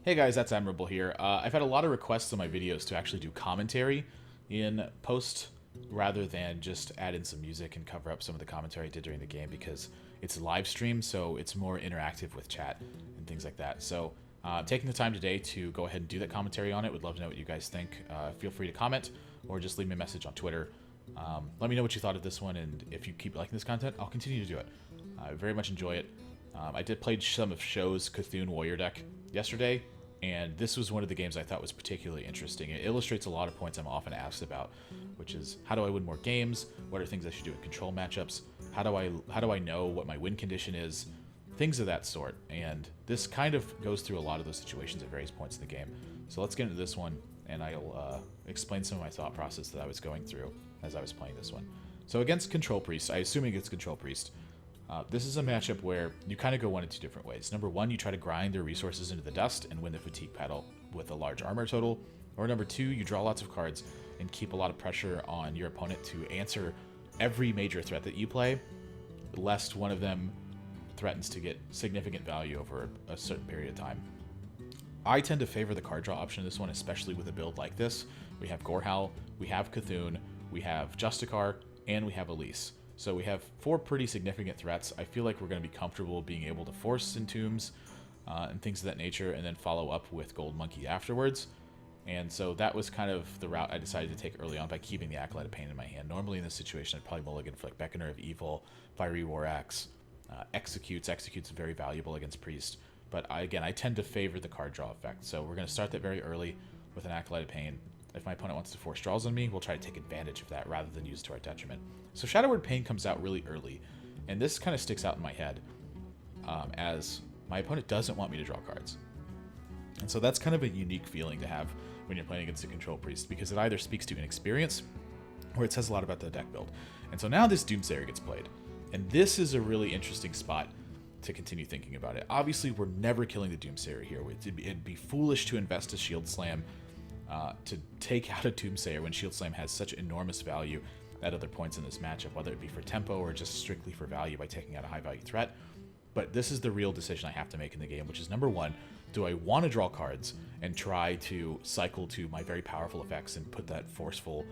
Hey guys, ThatsAdmirable here. I've had a lot of requests on my videos to actually do commentary in post rather than just add in some music and cover up some of the commentary I did during the game because it's a live stream, so it's more interactive with chat and things like that. So taking the time today to go ahead and do that commentary on it. Would love to know what you guys think. Feel free to comment or just leave me a message on Twitter. Let me know what you thought of this one, and if you keep liking this content, I'll continue to do it. I very much enjoy it. I did play some of Sjow's Cthulhu Warrior deck yesterday, and this was one of the games I thought was particularly interesting. It illustrates a lot of points I'm often asked about, which is how do I win more games? What are things I should do in control matchups? How do I know what my win condition is? Things of that sort. And this kind of goes through a lot of those situations at various points in the game. So let's get into this one, and I'll explain some of my thought process that I was going through as I was playing this one. So against Control Priest, I assume against Control Priest, this is a matchup where you kind of go one of two different ways. Number one, you try to grind their resources into the dust and win the fatigue battle with a large armor total. Or number two, you draw lots of cards and keep a lot of pressure on your opponent to answer every major threat that you play, lest one of them threatens to get significant value over a certain period of time. I tend to favor the card draw option in this one, especially with a build like this. We have Gorehowl, we have Cthulhu, we have Justicar, and we have Elise. So we have four pretty significant threats. I feel like we're going to be comfortable being able to force Entombs and things of that nature, and then follow up with Gold Monkey afterwards. And so that was kind of the route I decided to take early on by keeping the Acolyte of Pain in my hand. Normally in this situation, I'd probably mulligan for like Beckoner of Evil, Fiery War Axe, Executes. Executes very valuable against Priest. But I tend to favor the card draw effect. So we're going to start that very early with an Acolyte of Pain. If my opponent wants to force draws on me, we'll try to take advantage of that rather than use it to our detriment. So Shadow Word Pain comes out really early, and this kind of sticks out in my head as my opponent doesn't want me to draw cards. And so that's kind of a unique feeling to have when you're playing against a Control Priest, because it either speaks to inexperience or it says a lot about the deck build. And so now this Doomsayer gets played, and this is a really interesting spot to continue thinking about it. Obviously, we're never killing the Doomsayer here. It'd be foolish to invest a Shield Slam to take out a Doomsayer when Shield Slam has such enormous value at other points in this matchup, whether it be for tempo or just strictly for value by taking out a high value threat. But this is the real decision I have to make in the game, which is number one, do I want to draw cards and try to cycle to my very powerful effects and put that forceful,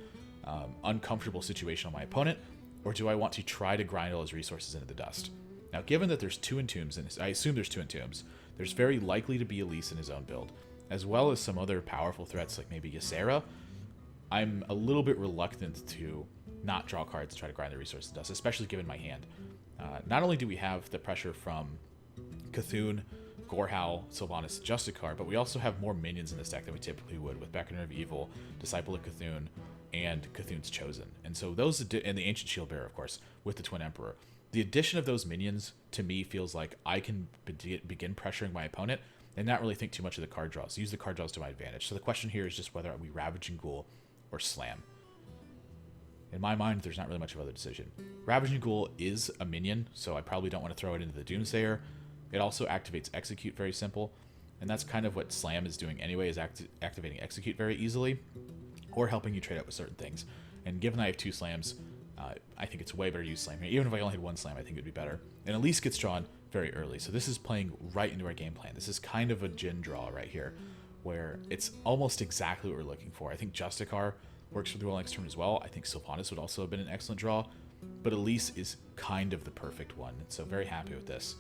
uncomfortable situation on my opponent, or do I want to try to grind all his resources into the dust? Now, given that there's two Entombs, and I assume there's two Entombs, there's very likely to be Elise in his own build, as well as some other powerful threats like maybe Ysera. I'm a little bit reluctant to not draw cards and try to grind the resources to dust, especially given my hand. Not only do we have the pressure from Cthulhu, Gorehowl, Sylvanas, Justicar, but we also have more minions in this deck than we typically would with Beckoner of Evil, Disciple of Cthulhu, and Cthulhu's Chosen. And so those, and the Ancient Shield Bearer, of course, with the Twin Emperor. The addition of those minions, to me, feels like I can begin pressuring my opponent and not really think too much of the card draws. Use the card draws to my advantage. So the question here is just whether we Ravaging Ghoul or Slam. In my mind, there's not really much of other decision. Ravaging Ghoul is a minion, so I probably don't want to throw it into the Doomsayer. It also activates Execute, very simple, and that's kind of what Slam is doing anyway, is activating Execute very easily, or helping you trade out with certain things. And given I have two Slams, I think it's way better to use Slam here. Even if I only had one Slam, I think it would be better. And Elise gets drawn very early, so this is playing right into our game plan. This is kind of a Jin draw right here, where it's almost exactly what we're looking for. I think Justicar works for the Duel next turn as well. I think Sylvanas would also have been an excellent draw, but Elise is kind of the perfect one, so very happy with this.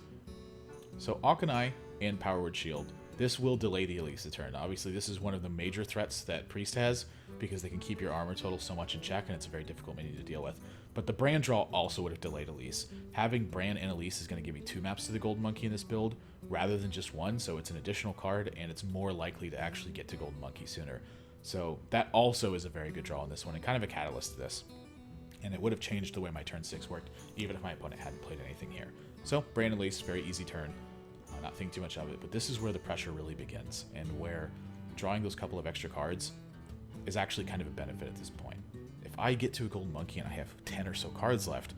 So Auchenai and Power Word Shield. This will delay the Elise turn. Obviously, this is one of the major threats that Priest has, because they can keep your armor total so much in check, and it's a very difficult minion to deal with. But the Bran draw also would have delayed Elise. Having Bran and Elise is going to give me two maps to the Golden Monkey in this build, rather than just one, so it's an additional card, and it's more likely to actually get to Golden Monkey sooner. So that also is a very good draw on this one, and kind of a catalyst to this. And it would have changed the way my turn 6 worked, even if my opponent hadn't played anything here. So, Bran and Elise, very easy turn. Not think too much of it, but this is where the pressure really begins, and where drawing those couple of extra cards is actually kind of a benefit at this point. If I get to a Golden Monkey and I have 10 or so cards left,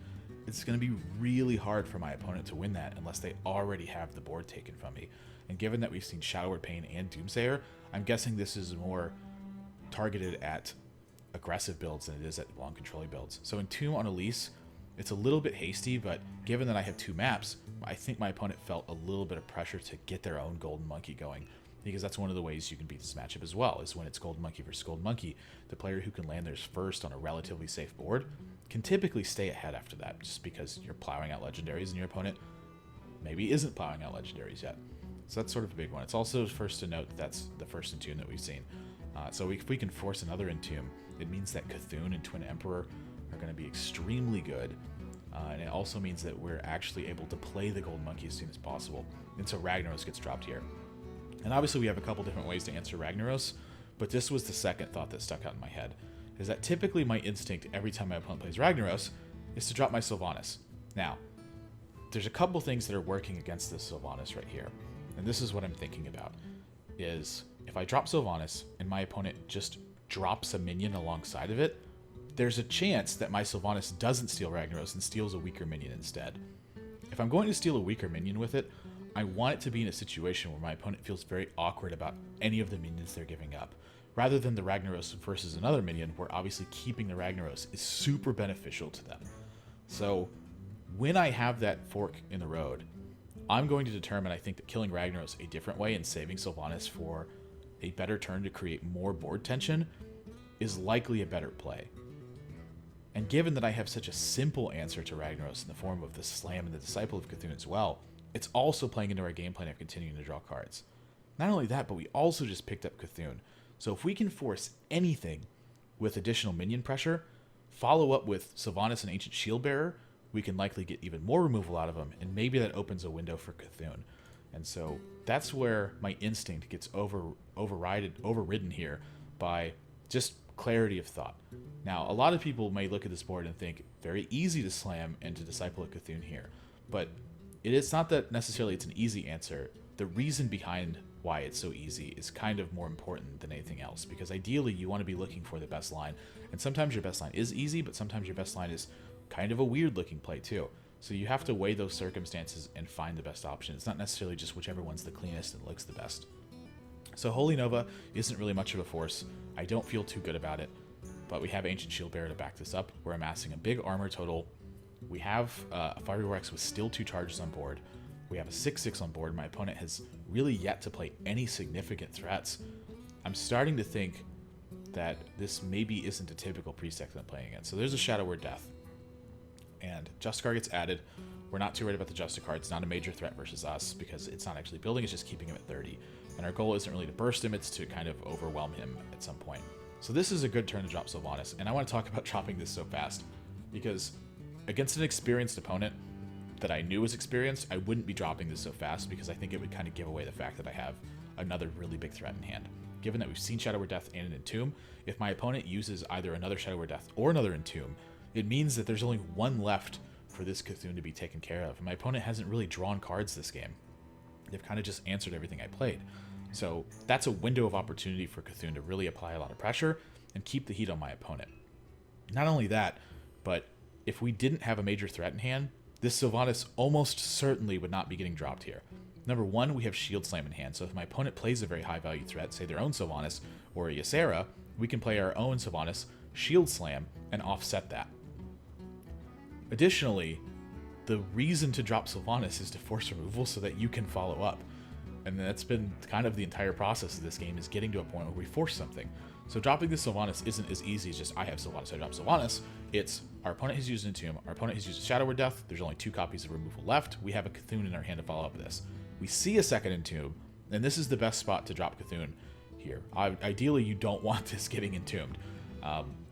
it's going to be really hard for my opponent to win that unless they already have the board taken from me. And given that we've seen Shadow Word Pain and Doomsayer, I'm guessing this is more targeted at aggressive builds than it is at long controlling builds. So Entomb on Elise, it's a little bit hasty, but given that I have two maps, I think my opponent felt a little bit of pressure to get their own Golden Monkey going. because that's one of the ways you can beat this matchup as well, is when it's Gold Monkey versus Gold Monkey. The player who can land theirs first on a relatively safe board can typically stay ahead after that, just because you're plowing out legendaries and your opponent maybe isn't plowing out legendaries yet. So that's sort of a big one. It's also first to note that that's the first Entomb that we've seen. So if we can force another Entomb, it means that Cthulhu and Twin Emperor are going to be extremely good. And it also means that we're actually able to play the Gold Monkey as soon as possible. And so Ragnaros gets dropped here. And obviously we have a couple different ways to answer Ragnaros, but this was the second thought that stuck out in my head, is that typically my instinct every time my opponent plays Ragnaros is to drop my Sylvanas. Now, there's a couple things that are working against this Sylvanas right here. And this is what I'm thinking about, is if I drop Sylvanas and my opponent just drops a minion alongside of it, there's a chance that my Sylvanas doesn't steal Ragnaros and steals a weaker minion instead. If I'm going to steal a weaker minion with it, I want it to be in a situation where my opponent feels very awkward about any of the minions they're giving up, rather than the Ragnaros versus another minion, where obviously keeping the Ragnaros is super beneficial to them. So when I have that fork in the road, I'm going to determine, I think, that killing Ragnaros a different way and saving Sylvanas for a better turn to create more board tension is likely a better play. And given that I have such a simple answer to Ragnaros in the form of the Slam and the Disciple of Cthulhu as well, it's also playing into our game plan of continuing to draw cards. Not only that, but we also just picked up Cthulhu. So if we can force anything with additional minion pressure, follow up with Sylvanas and Ancient Shieldbearer, we can likely get even more removal out of them, and maybe that opens a window for Cthulhu. And so that's where my instinct gets overridden here by just clarity of thought. Now, a lot of people may look at this board and think very easy to slam and to Disciple of Cthulhu here, but it's not that necessarily it's an easy answer. The reason behind why it's so easy is kind of more important than anything else, because ideally you want to be looking for the best line, and sometimes your best line is easy, but sometimes your best line is kind of a weird looking play too. So you have to weigh those circumstances and find the best option. It's not necessarily just whichever one's the cleanest and looks the best. So Holy Nova isn't really much of a force. I don't feel too good about it, but we have Ancient Shieldbearer to back this up. We're amassing a big armor total. We have a Fiery Rex with still 2 charges on board. We have a 6/6 on board. My opponent has really yet to play any significant threats. I'm starting to think that this maybe isn't a typical pre-sec that I'm playing against. So there's a Shadow Word Death, and Justicar gets added. We're not too worried about the Justicar. It's not a major threat versus us because it's not actually building, it's just keeping him at 30. And our goal isn't really to burst him, it's to kind of overwhelm him at some point. So this is a good turn to drop Sylvanas, and I want to talk about dropping this so fast, because against an experienced opponent that I knew was experienced, I wouldn't be dropping this so fast, because I think it would kind of give away the fact that I have another really big threat in hand. Given that we've seen Shadow Word Death and an Entomb, if my opponent uses either another Shadow Word Death or another Entomb, it means that there's only one left for this Cthulhu to be taken care of. And my opponent hasn't really drawn cards this game. They've kind of just answered everything I played. So that's a window of opportunity for Cthulhu to really apply a lot of pressure and keep the heat on my opponent. Not only that, but if we didn't have a major threat in hand, this Sylvanas almost certainly would not be getting dropped here. Number one, we have Shield Slam in hand, so if my opponent plays a very high value threat, say their own Sylvanas or a Ysera, we can play our own Sylvanas, Shield Slam, and offset that. Additionally, the reason to drop Sylvanas is to force removal so that you can follow up. And that's been kind of the entire process of this game, is getting to a point where we force something. So dropping this Sylvanas isn't as easy as just I have Sylvanas, I drop Sylvanas. It's our opponent has used Entomb, our opponent has used Shadow Word Death, there's only 2 copies of removal left, we have a Cthulhu in our hand to follow up with this. We see a second Entomb, and this is the best spot to drop Cthulhu here. Ideally, you don't want this getting entombed.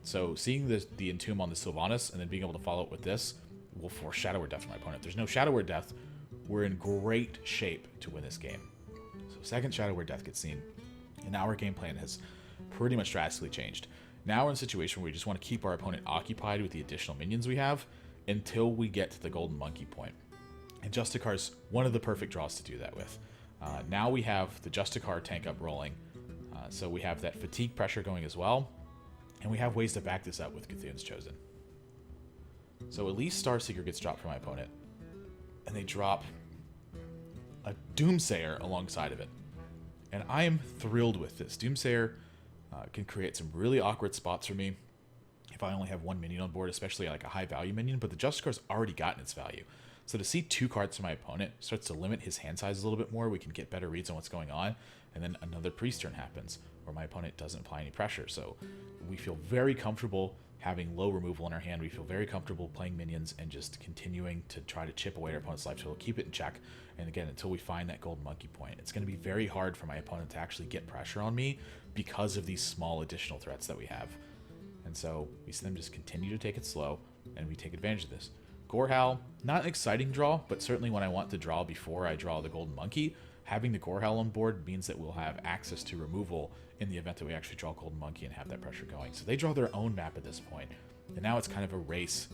So seeing the Entomb on the Sylvanas and then being able to follow up with this will force Shadow Word Death from my opponent. If there's no Shadow Word Death, we're in great shape to win this game. So second Shadow Word Death gets seen, and now our game plan has pretty much drastically changed. Now we're in a situation where we just want to keep our opponent occupied with the additional minions we have until we get to the Golden Monkey point. And Justicar's one of the perfect draws to do that with. Now we have the Justicar tank up rolling, so we have that fatigue pressure going as well, and we have ways to back this up with Cthulhu's Chosen. So at least Starseeker gets dropped from my opponent, and they drop a Doomsayer alongside of it. And I am thrilled with this. Doomsayer can create some really awkward spots for me if I only have one minion on board, especially like a high value minion, but the Justicar's already gotten its value. So to see 2 cards from my opponent starts to limit his hand size a little bit more. We can get better reads on what's going on. And then another priest turn happens where my opponent doesn't apply any pressure. So we feel very comfortable having low removal in our hand. We feel very comfortable playing minions and just continuing to try to chip away at our opponent's life, so we'll keep it in check. And again, until we find that golden monkey point, it's going to be very hard for my opponent to actually get pressure on me because of these small additional threats that we have. And so we see them just continue to take it slow, and we take advantage of this. Gorehowl, not an exciting draw, but certainly when I want to draw before I draw the golden monkey, having the Gorehowl on board means that we'll have access to removal in the event that we actually draw golden monkey and have that pressure going. So they draw their own map at this point, and now it's kind of a race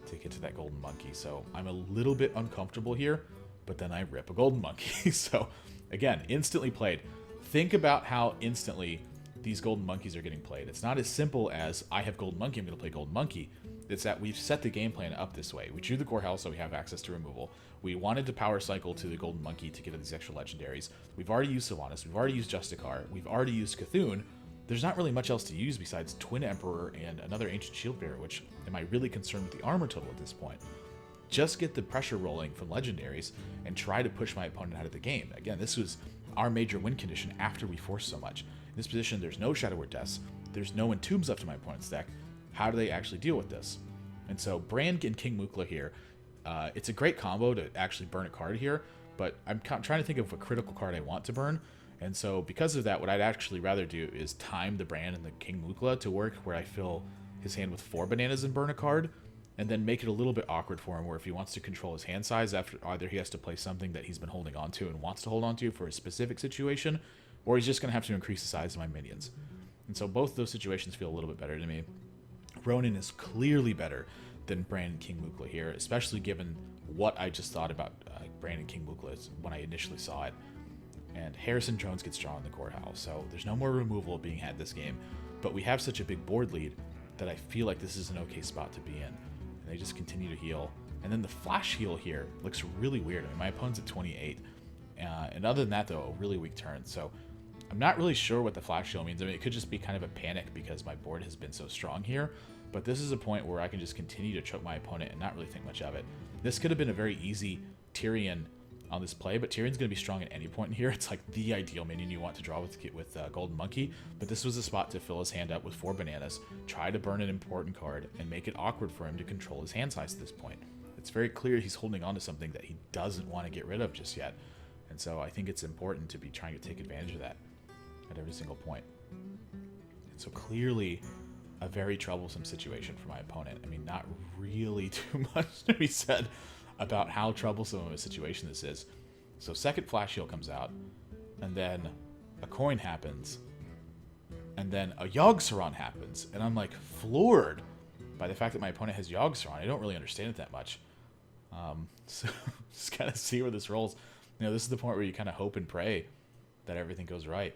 to get to that golden monkey. So I'm a little bit uncomfortable here, but then I rip a golden monkey. So again, instantly played. Think about how instantly these golden monkeys are getting played. It's not as simple as I have golden monkey, I'm going to play golden monkey. It's that we've set the game plan up this way. We drew the Gorehowl so we have access to removal. We wanted to power cycle to the golden monkey to get these extra legendaries. We've already used Sylvanas, we've already used Justicar, we've already used Cthulhu. There's not really much else to use besides Twin Emperor and another Ancient Shield Bearer, which am I really concerned with the armor total at this point? Just get the pressure rolling from legendaries and try to push my opponent out of the game. Again, this was our major win condition after we forced so much. In this position, there's no Shadow Word Deaths, there's no Entombs left in my opponent's deck. How do they actually deal with this? And so Brand and King Mukla here, it's a great combo to actually burn a card here, but I'm trying to think of a critical card I want to burn. And so because of that, what I'd actually rather do is time the Brand and the King Mukla to work where I fill his hand with 4 bananas and burn a card, and then make it a little bit awkward for him where if he wants to control his hand size, after either he has to play something that he's been holding on to and wants to hold on to for a specific situation, or he's just going to have to increase the size of my minions. And so both of those situations feel a little bit better to me. Ronin is clearly better than Brand and King Mukla here, especially given what I just thought about Brand and King Mukla when I initially saw it. And Harrison Jones gets drawn in the Gorehowl, so there's no more removal being had this game, but we have such a big board lead that I feel like this is an okay spot to be in. And they just continue to heal. And then the flash heal here looks really weird. I mean, my opponent's at 28. And other than that, though, a really weak turn. So I'm not really sure what the flash heal means. I mean, it could just be kind of a panic because my board has been so strong here. But this is a point where I can just continue to choke my opponent and not really think much of it. This could have been a very easy Tyrion on this play, but Tyrion's going to be strong at any point in here. It's like the ideal minion you want to draw with Golden Monkey, but this was a spot to fill his hand up with 4 bananas, try to burn an important card, and make it awkward for him to control his hand size at this point. It's very clear he's holding on to something that he doesn't want to get rid of just yet, and so I think it's important to be trying to take advantage of that at every single point. And so clearly a very troublesome situation for my opponent. I mean, not really too much to be said about how troublesome of a situation this is. So second flash heal comes out, and then a coin happens, and then a Yogg-Saron happens, and I'm like floored by the fact that my opponent has Yogg-Saron. I don't really understand it that much. So just kind of see where this rolls. You know, this is the point where you kind of hope and pray that everything goes right.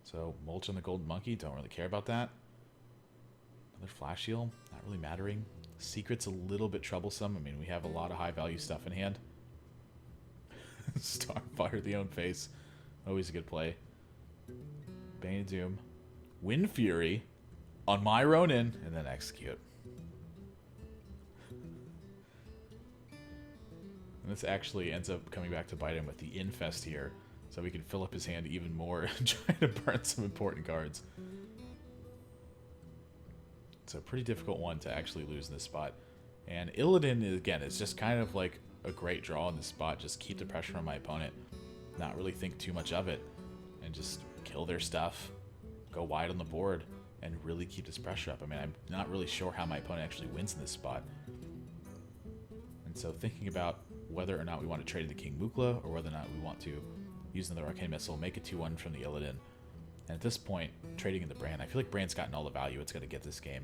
So mulch on the Golden Monkey, don't really care about that. Another flash heal, not really mattering. Secret's a little bit troublesome. I mean, we have a lot of high value stuff in hand. Starfire the own face. Always a good play. Bane of Doom. Wind Fury on my Ronin, and then execute. And this actually ends up coming back to bite him with the Infest here, so we can fill up his hand even more and try to burn some important cards. It's a pretty difficult one to actually lose in this spot. And Illidan, again, is just kind of like a great draw in this spot. Just keep the pressure on my opponent, not really think too much of it, and just kill their stuff, go wide on the board, and really keep this pressure up. I mean, I'm not really sure how my opponent actually wins in this spot. And so thinking about whether or not we want to trade the King Mukla, or whether or not we want to use another Arcane Missile, make it 2-1 from the Illidan. And at this point, trading in the Brand, I feel like Brand's gotten all the value it's going to get this game.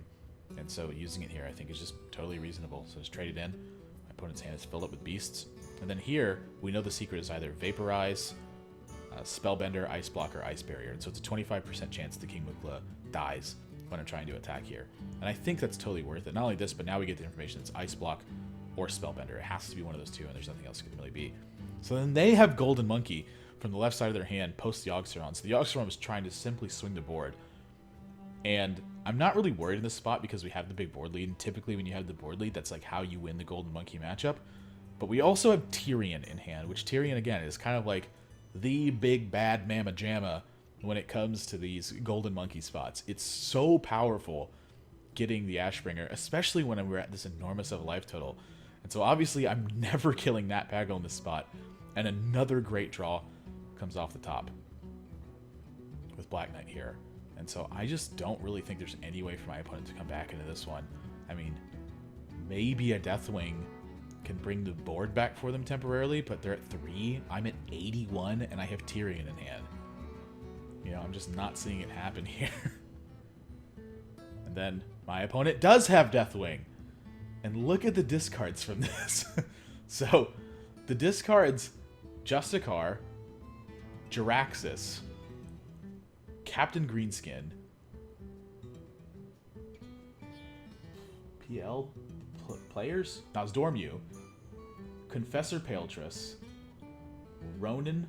And so using it here, I think, is just totally reasonable. So just trade it in. My opponent's hand is filled up with beasts. And then here, we know the secret is either Vaporize, Spellbender, Ice Block, or Ice Barrier. And so it's a 25% chance the King Mukla dies when I'm trying to attack here. And I think that's totally worth it. Not only this, but now we get the information it's Ice Block or Spellbender. It has to be one of those two, and there's nothing else it can really be. So then they have Golden Monkey from the left side of their hand post the Yogg-Saron. So the Yogg-Saron was trying to simply swing the board. And I'm not really worried in this spot because we have the big board lead. And typically when you have the board lead, that's like how you win the Golden Monkey matchup. But we also have Tyrion in hand, which Tyrion, again, is kind of like the big bad mamma jamma when it comes to these golden monkey spots. It's so powerful getting the Ashbringer, especially when we're at this enormous of a life total. And so obviously I'm never killing that Pagel in this spot. And another great draw comes off the top with Black Knight here. And so I just don't really think there's any way for my opponent to come back into this one. I mean, maybe a Deathwing can bring the board back for them temporarily, but they're at 3. I'm at 81, and I have Tyrion in hand. You know, I'm just not seeing it happen here. And then my opponent does have Deathwing. And look at the discards from this. So, the discards, Justicar, Jiraxis, Captain Greenskin, PL players? No, it's Dormew, Confessor Paletrus, Ronan,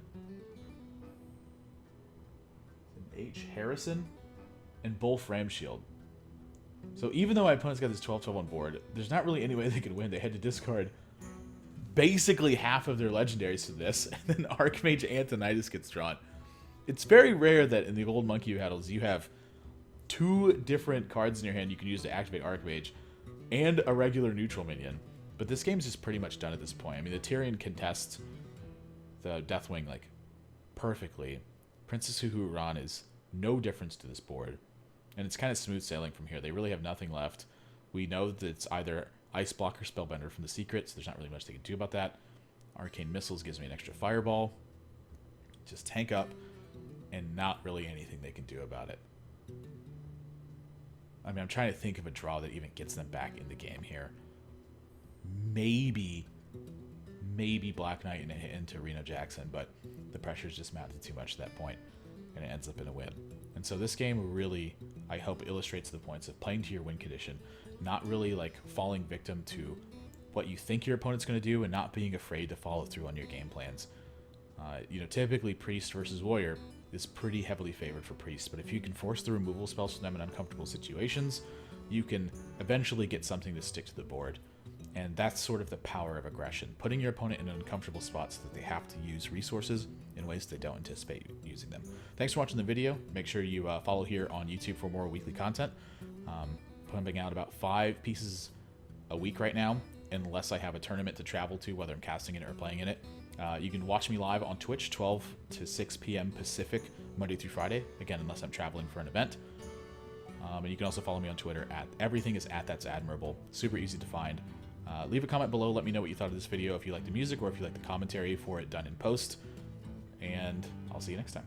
H. Harrison, and Bolf Ramshield. So even though my opponent's got this 12-12 on board, there's not really any way they could win. They had to discard basically half of their legendaries to this, and then Archmage Antonidas gets drawn. It's very rare that in the old Monkey battles you have 2 different cards in your hand you can use to activate Archmage and a regular neutral minion. But this game's just pretty much done at this point. I mean, the Tyrion contests the Deathwing, like, perfectly. Princess Huhuran is no difference to this board. And it's kind of smooth sailing from here. They really have nothing left. We know that it's either Ice Block or Spellbender from the Secret, so there's not really much they can do about that. Arcane Missiles gives me an extra Fireball. Just tank up, and not really anything they can do about it. I mean, I'm trying to think of a draw that even gets them back in the game here. Maybe Black Knight and a hit into Reno Jackson, but the pressure's just mounted too much at that point, and it ends up in a win. And so this game really, I hope, illustrates the points of playing to your win condition, not really like falling victim to what you think your opponent's going to do, and not being afraid to follow through on your game plans. You know, typically Priest versus Warrior is pretty heavily favored for Priest, but if you can force the removal spells from them in uncomfortable situations, you can eventually get something to stick to the board. And that's sort of the power of aggression, putting your opponent in uncomfortable spots that they have to use resources in ways they don't anticipate using them. Thanks for watching the video. Make sure you follow here on YouTube for more weekly content. Pumping out about 5 pieces a week right now, unless I have a tournament to travel to, whether I'm casting in it or playing in it. You can watch me live on Twitch 12 to 6 p.m. Pacific, Monday through Friday, again, unless I'm traveling for an event. And you can also follow me on Twitter at everything is at ThatsAdmirable. Super easy to find. Leave a comment below. Let me know what you thought of this video, if you like the music or if you like the commentary for it done in post. And I'll see you next time.